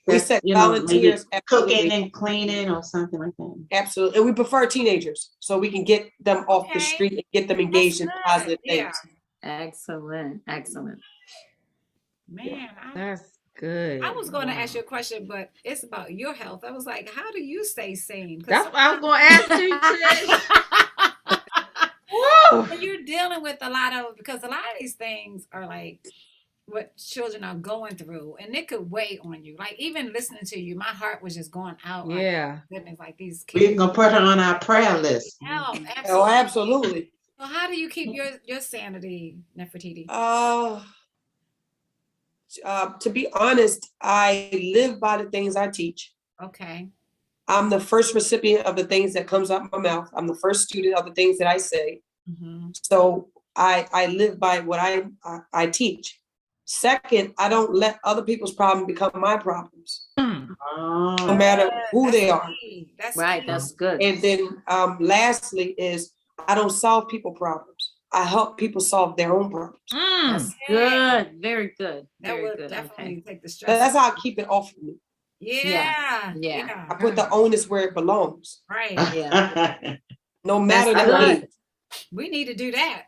We That's, accept maybe volunteers, absolutely. cooking and cleaning or something like that. Absolutely. And we prefer teenagers so we can get them off the Okay. street and get them engaged in positive things. Excellent. Man, That's good. I was going to ask you a question, but it's about your health. I was like, how do you stay sane? 'Cause That's what I was going to ask you. Woo! when you're dealing with because a lot of these things are like what children are going through, and it could weigh on you. Like even listening to you, my heart was just going out. Yeah. Like, goodness, like these We're kids. going to put her on our prayer list. Help, Oh, absolutely. absolutely. So how do you keep your sanity, Nefertiti? To be honest, I live by the things I teach. Okay. I'm the first recipient of the things that comes out my mouth. I'm the first student of the things that I say. Mm-hmm. So I live by what I teach. Second, I don't let other people's problems become my problems, no matter who they are. That's Right, key. that's good. And then lastly is I don't solve people problems. I help people solve their own problems. That's Yeah. good. Very good. That Very would good. definitely Okay. take the stress. That's how I keep it off of me. Yeah. Yeah. I put the onus where it belongs, Right. Yeah. no matter That's the good. age. We need to do that.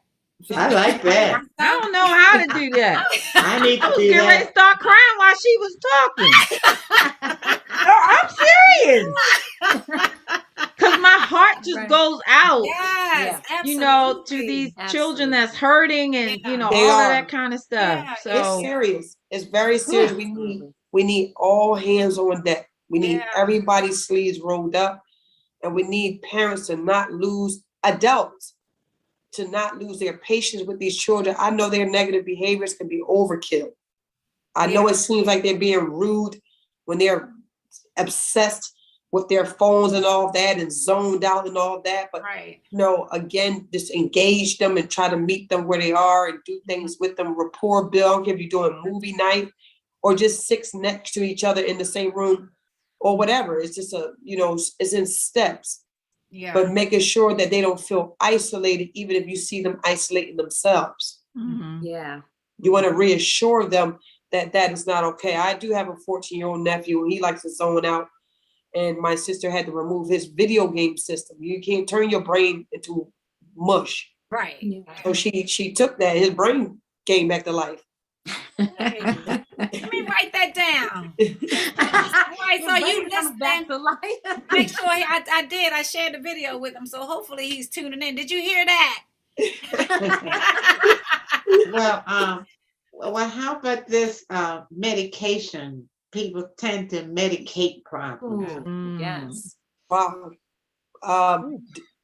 I like that. I don't know how to do that. I need I to was do getting ready to that. start crying while she was talking. No, I'm serious. Because my heart just Right. goes out, Yes, Yeah. to these absolutely. children that's Absolutely. hurting and, Yeah. They all of are. that kind of stuff. Yeah, It's So, serious. It's very serious. Absolutely. We need all hands on deck. We need Yeah. everybody's sleeves rolled up, and we need parents to not lose, adults to not lose their patience with these children. I know their negative behaviors can be overkill. I know Yeah. it seems like they're being rude when they're obsessed with their phones and all that and zoned out and all that. But Right. again, just engage them and try to meet them where they are and do things with them, rapport build. I don't care if you're doing movie night or just six next to each other in the same room or whatever. It's just it's in steps. Yeah. But making sure that they don't feel isolated, even if you see them isolating themselves. mhm. Yeah. You want to reassure them that that is not okay. I do have a 14-year-old nephew, and he likes to zone out. And my sister had to remove his video game system. You can't turn your brain into mush. Right. Yeah. So she took that. His brain came back to life. Hey, let me write that down. Right, so Your you brain comes back listen. to life. Make sure I did. I shared the video with him, so hopefully he's tuning in. Did you hear that? Well, how about this medication? People tend to medicate problems. Ooh, Mm. yes. Wow.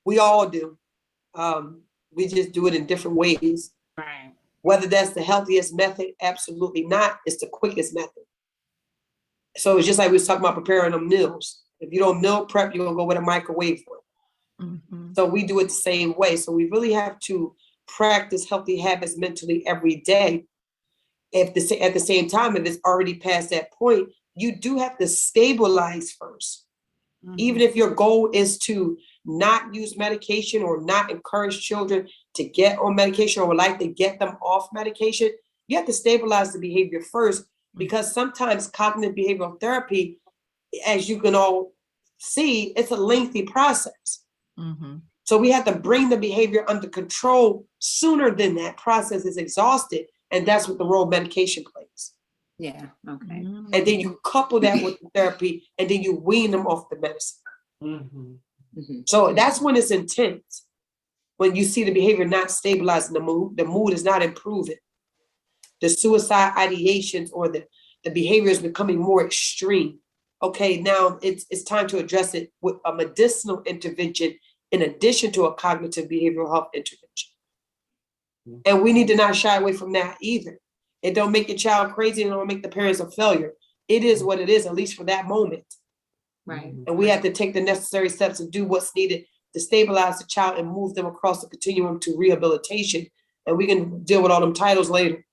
We all do. We just do it in different ways. Right. Whether that's the healthiest method, absolutely not. It's the quickest method. So it's just like we was talking about preparing them meals. If you don't meal prep, you're gonna go with a microwave for it. Mhm. So we do it the same way. So we really have to practice healthy habits mentally every day. At the same time, if it's already past that point, you do have to stabilize first. Mhm. Even if your goal is to not use medication or not encourage children to get on medication or would like to get them off medication, you have to stabilize the behavior first, because sometimes cognitive behavioral therapy, as you can all see, it's a lengthy process. Mhm. So we have to bring the behavior under control sooner than that process is exhausted. And that's what the role of medication plays. Yeah. Okay. Mhm. And then you couple that with the therapy, and then you wean them off the medicine. Mhm. Mhm. So that's when it's intense. When you see the behavior not stabilizing, the mood is not improving. The suicide ideations or the behavior is becoming more extreme. Okay, now it's time to address it with a medicinal intervention in addition to a cognitive behavioral health intervention. And we need to not shy away from that either. It don't make your child crazy, and it don't make the parents a failure. It is what it is, at least for that moment. Right. And we have to take the necessary steps to do what's needed to stabilize the child and move them across the continuum to rehabilitation. And we can deal with all them titles later.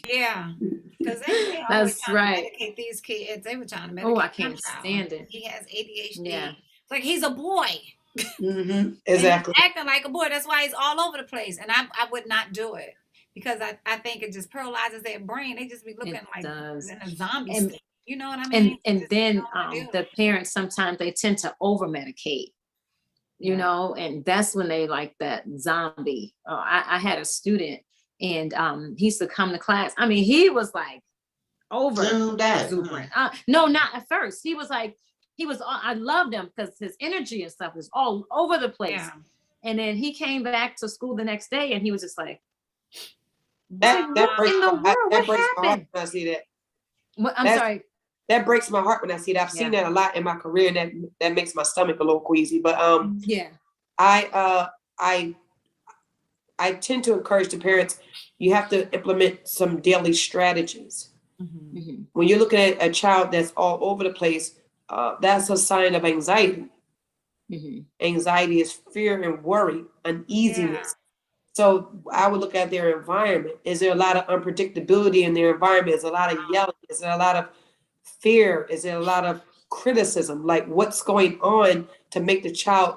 Yeah. Because they always That's trying right. to medicate these kids. They were trying to medicate Oh, I my can't child. stand it. He has ADHD. Yeah. It's like he's a boy. Mm-hmm. And Exactly. he's acting like a boy. That's why he's all over the place. And I would not do it, because I think it just paralyzes their brain. They just be looking It like does. in a zombie And- state. You know what I mean? And Just then don't wanna deal the with it. parents sometimes they tend to over medicate, you Yeah. know, and that's when they like that zombie. I had a student, and he used to come to class. I mean, he was like over Zoomed out, exuberant. No, not at first. He was like, I loved him because his energy and stuff was all over the place. Yeah. And then he came back to school the next day, and he was just like, That breaks in the my heart. world? That What breaks my heart happened? when I see that. I'm That's- sorry. That breaks my heart when I see that. I've seen that a lot in my career, and that makes my stomach a little queasy. But Yeah. I tend to encourage the parents, you have to implement some daily strategies. Mhm. Mhm. When you're looking at a child that's all over the place, that's a sign of anxiety. Mhm. Anxiety is fear and worry, uneasiness. So I would look at their environment. Is there a lot of unpredictability in their environment? Is there a lot of yelling? Is there a lot of fear? Is there a lot of criticism? Like what's going on to make the child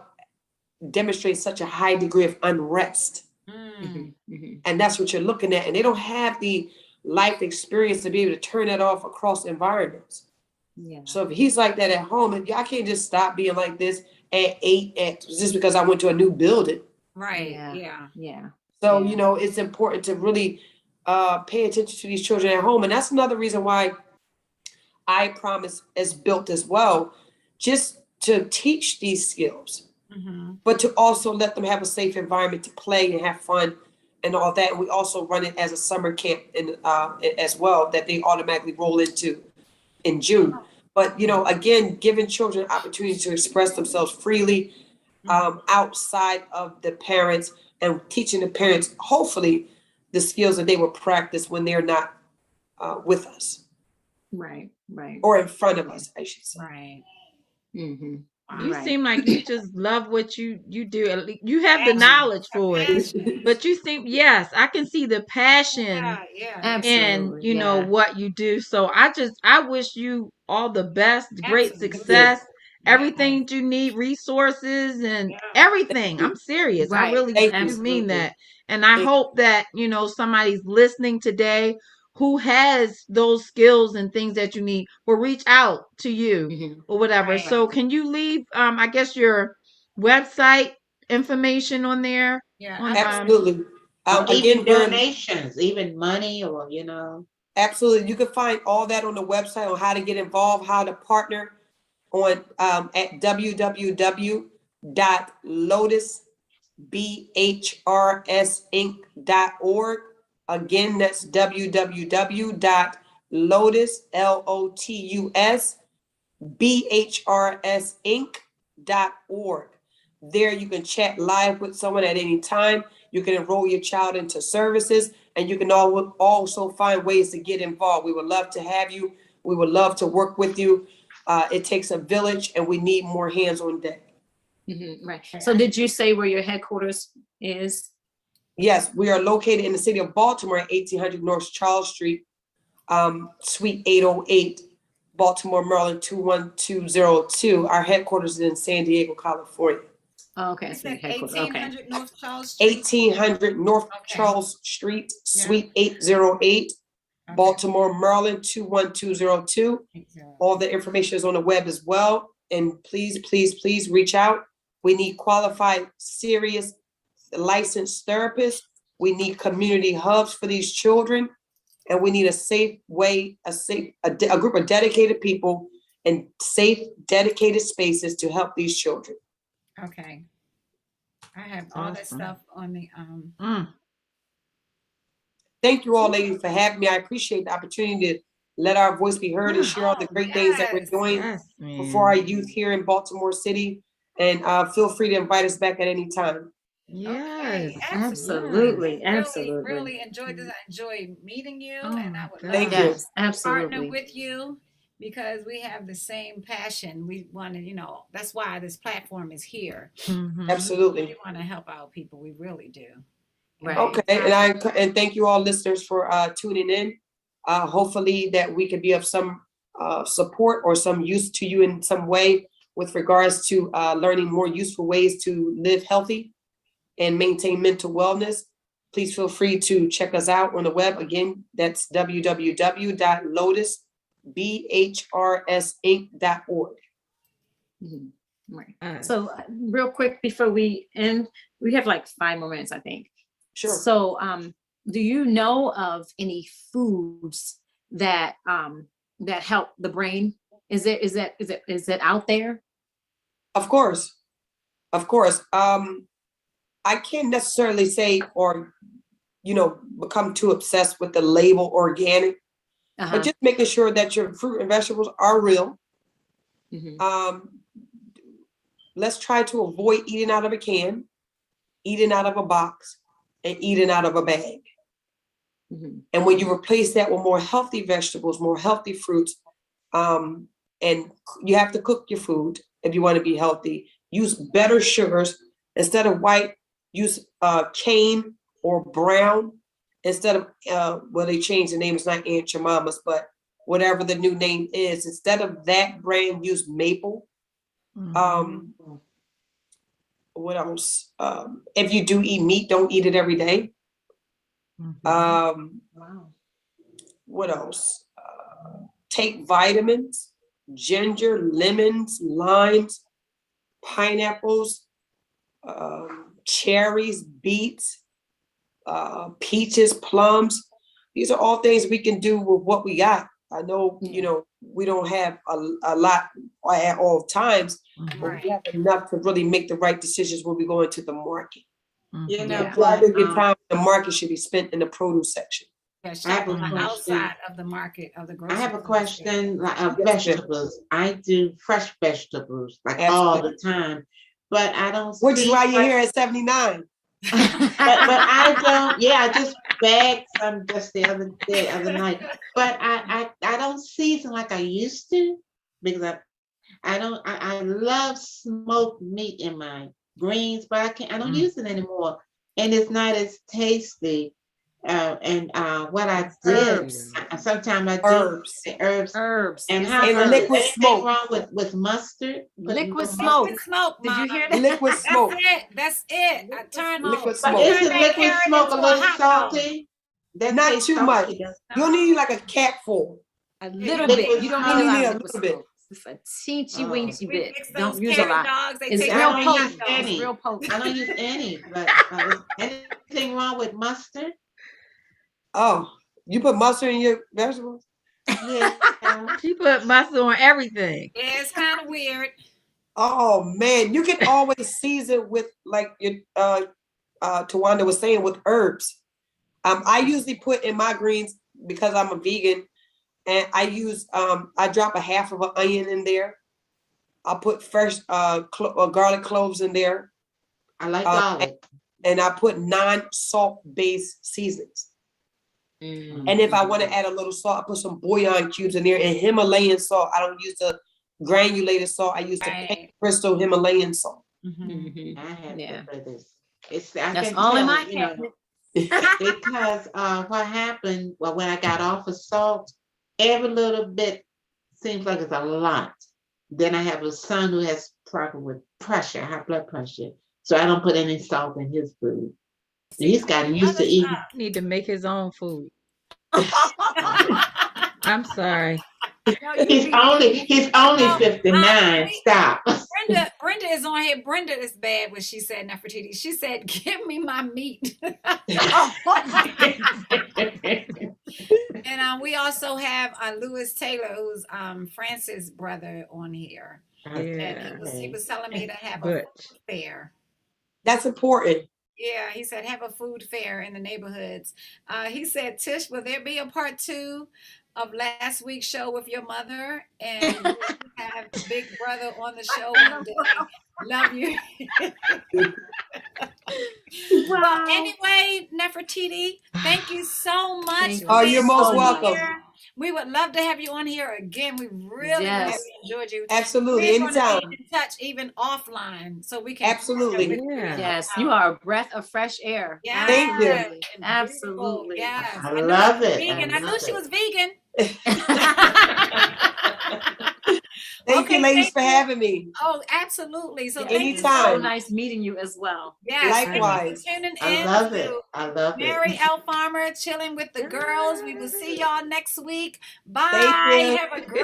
demonstrate such a high degree of unrest? Mm. Mhm. Mhm. And that's what you're looking at. And they don't have the life experience to be able to turn that off across environments. Yeah. So if he's like that at home, and I can't just stop being like this at 8 just because I went to a new building. Right. Yeah. Yeah. Yeah. So, Yeah. you know, it's important to really pay attention to these children at home. And that's another reason why Ipromise is built as well, just to teach these skills, Mhm. but to also let them have a safe environment to play and have fun and all that. And we also run it as a summer camp as well that they automatically roll into in June. But, you know, again, giving children opportunity to express themselves freely outside of the parents and teaching the parents, hopefully, the skills that they will practice when they're not with us Right. Right. or in front of us, I should say. Right. Mhm. You Wow. Right. seem like you just love what you do. At least you have the knowledge for it, Passion. but you seem, yes, I can see the passion Yeah. in, Absolutely. you know, Yeah. what you do. So I wish you all the best, great Absolutely. success, Yeah. everything that you need, resources and Yeah. everything. you. I'm serious. I Right. really Thank you. do mean Absolutely. that. And I Thank hope that, you know, somebody's listening today who has those skills and things that you need will reach out to you Mhm. or whatever. Right. So can you leave I guess your website information on there? Yeah. On Absolutely. Or Again, even we're donations, even money, or absolutely. You can find all that on the website on how to get involved, how to partner on at www.lotusbehavioralhealth.org. Again, that's www.lotusbehavioralhealth.org. There you can chat live with someone at any time. You can enroll your child into services, and you can also find ways to get involved. We would love to have you. We would love to work with you. It takes a village, and we need more hands on deck. Mhm. Right. So did you say where your headquarters is? Yes, we are located in the city of Baltimore at 1800 North Charles Street, Suite 808, Baltimore, Maryland 21202. Our headquarters is in San Diego, California. Oh, okay. You So your said headquarters. Okay. 1800 North Charles Street. 1800 North Okay. Charles Street, Yeah. Suite 808, Okay. Baltimore, Maryland 21202. All the information is on the web as well. And please, please, please reach out. We need qualified, serious, licensed therapists. We need community hubs for these children. And we need a safe way, a group of dedicated people and safe, dedicated spaces to help these children. Okay. I have all that awesome. stuff on the Thank you all, ladies, for having me. I appreciate the opportunity to let our voice be heard and share all the great things that we're yes. doing Yes, for our man. youth here in Baltimore City. And feel free to invite us back at any time. Yes. Okay. Absolutely. Really, Absolutely. really enjoyed this. I enjoyed meeting you, Oh and I my would love Thank to you. Yes. partner Absolutely. with you because we have the same passion. We want to, you know, that's why this platform is here. Mhm. We Absolutely. want to help out people. We really do. Right. Okay. And thank you all listeners for tuning in. Hopefully that we could be of some support or some use to you in some way with regards to learning more useful ways to live healthy and maintain mental wellness. Please feel free to check us out on the web. Again, that's www.lotusbehavioralhealth.org. Mhm. Right. Yes. So real quick before we end, we have like 5 more minutes, I think. Sure. So do you know of any foods that that help the brain? Is it out there? Of course. Of course. I can't necessarily say or, become too obsessed with the label organic, but Uh-huh. just making sure that your fruit and vegetables are real. Mhm. Let's try to avoid eating out of a can, eating out of a box, and eating out of a bag. Mhm. And when you replace that with more healthy vegetables, more healthy fruits, and you have to cook your food if you want to be healthy, use better sugars. Instead of white, use cane or brown. Instead of, well, they changed the name, it's not Aunt Jemima's, but whatever the new name is, instead of that brand, use maple. What else? If you do eat meat, don't eat it every day. Wow. What else? Take vitamins, ginger, lemons, limes, pineapples, cherries, beets, peaches, plums. These are all things we can do with what we got. I know, you know, we don't have a lot at all times, but we have enough to really make the right decisions when we go into the market. You know Yeah. what? Rather your time in the market should be spent in the produce section. Yeah, I have shop a on the question. outside of the market of the I grocery have a store. question like Yes, ma'am. vegetables. I do fresh vegetables like That's all good. the time, but I don't. Which is see why you're like- here at 79. but I don't. Yeah, I just bagged some just the other night. But I don't season like I used to because I don't. I love smoked meat in my greens, but I don't use it anymore, and it's not as tasty. What I did, Herbs. sometimes I do Herbs. the herbs. Herbs. And It's how And about liquid anything smoke. wrong with mustard? Putting Liquid no smoke. Liquid smoke, Did you Mom. hear that? Liquid smoke. That's it. That's it. I turned Liquid But smoke. isn't that liquid carrot smoke a into a little hot dog. salty? That Not tastes too salty, much. doesn't it? You need like a capful. A little Liquid bit. You don't smoke. need a lot You of need a liquid little bit. smoke. Just a teensy Oh. weensy We bit. mix those Don't use a carrot lot. dogs. They It's taste real like don't hot use potent. dogs. It's any. real potent. I don't use any, but is anything wrong with mustard? Oh, you put mustard in your vegetables? Yeah. She put mustard on everything. Yeah, it's kind of weird. Oh man, you can always season with like your Tawanda was saying with herbs. I usually put in my greens because I'm a vegan, and I use I drop a half of an onion in there. I'll put fresh garlic cloves in there, I like garlic. and I put non-salt based seasonings. And if I want to add a little salt, I put some bouillon cubes in there and Himalayan salt. I don't use the granulated salt. I use the Right. crystal Himalayan salt. Mhm. I have Yeah. to put this. I That's can all in tell, my you know, cabinet. because what happened, well, when I got off of salt, every little bit seems like it's a lot. Then I have a son who has problem with pressure, high blood pressure. So I don't put any salt in his food. He's gotten used to Other eating. stuff. He need to make his own food. I'm sorry. No, you He's be- only No, 59. Stop. Brenda is on here. Brenda is bad when she said Nefertiti. She said, "Give me my meat." And we also have Lewis Taylor, who's Francis' brother, on here. And Yeah. he was telling me to have a Butch. food fair. That's important. Yeah, he said have a food fair in the neighborhoods. He said, Tish, will there be a part 2 of last week's show with your mother? And will you have Big Brother on the show one day? Love you. Well, anyway, Nefertiti, thank you so much. Thank for Oh, being you're most on welcome. here. We would love to have you on here again. We really, Yes. really enjoyed you. Absolutely. We're gonna Anytime. be in touch even offline so we can Absolutely. catch up with you. Yeah. Yes, you are a breath of fresh air. Yes. Thank you. And Absolutely. beautiful. Yes. I knew love she was it. vegan. I knew love she it. was vegan. Thank Okay, you, ladies, thank for you. having me. Oh, absolutely. So Yes, thank you it's Anytime. so nice meeting you as well. Yes, Likewise. thank you for tuning I in love it. to I love it. Mary L. Farmer, chilling with the girls. We will see y'all next week. Bye. Thank you. Have a great